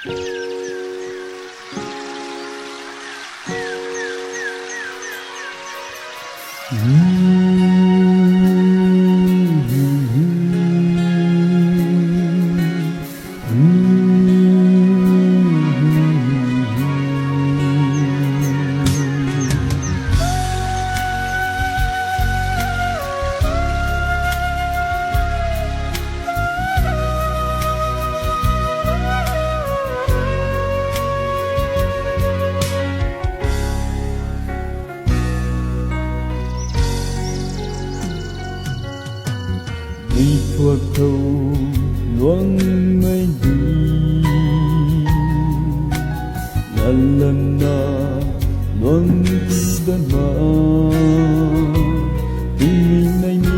Đi thuộc thâu luông mây đi lần na luông đi đơn mà tình này ní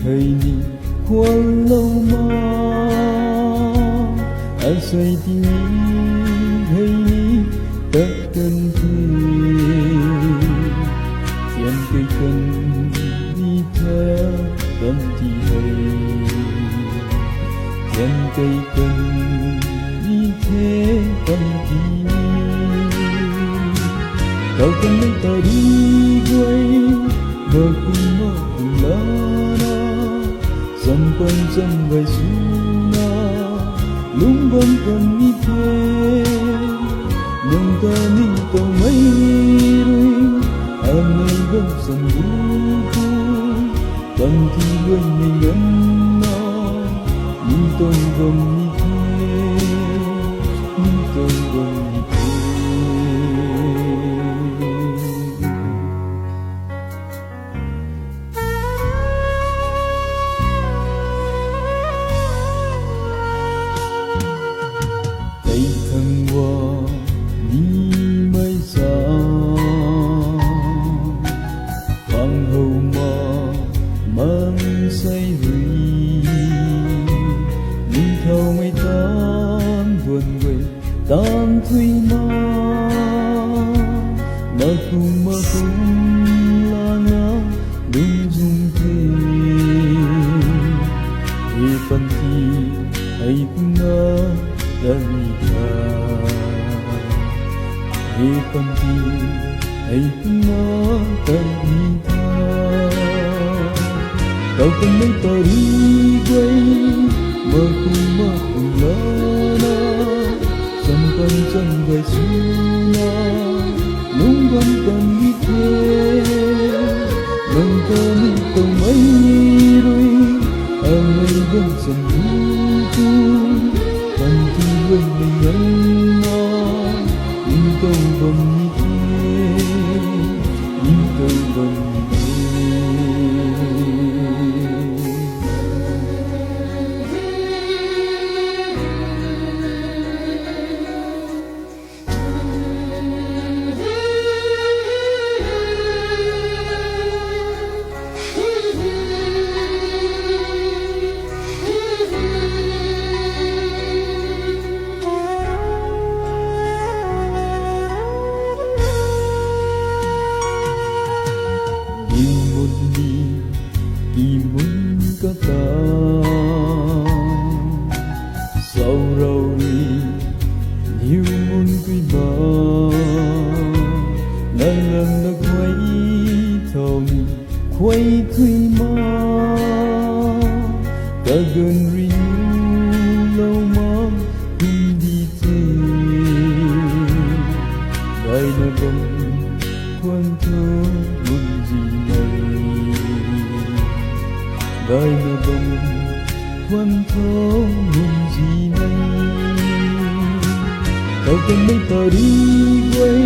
hay ní qua lâu mà anh say tình hay ní tất cần thiên cây cần đi theo tâm chỉ hay thiên cây cần đi thế tâm chỉ kau kan minta đi quay berkumah lana sampai sampai suna lumbang kan ite nungta minta mai rui anai bang sambuku tanti luai nengana minta bang ite minta bang ite Hãy thăng hoa đi mây xa hoàng hậu mà mang say hủy đi theo mây tan buồn quê tan thủy mà cùng là ngã đúng dung thế vì phần thi hãy cùng ngã Dalika Hipanti Aikuna Dalika Kau kan mentarigay Makumahulana Sampan sampai suna Nunggan kan ite Nunggan ito mayrui Amay bang sambuku Tanti luai nengana Intau bang ite Intau bang ite Imun kata sau rau ni nhiều mun quy ba lần lần được quay thòng quay thui ma ta gần ri lâu mà cùng đi thêm đại na bom quan thơ mun gì này Đời mà bồng quan thấu mùng gì này Kau kan minta đi quay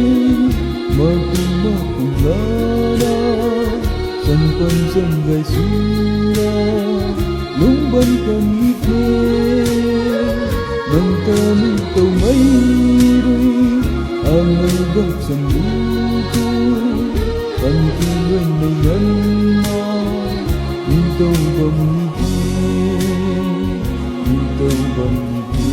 Makumah lana Sampan sampai suna Lumbang kan ite Nanta minta mayrui Amai bang sambuku Tanti luai nengana Intau bang ite Intau bang ite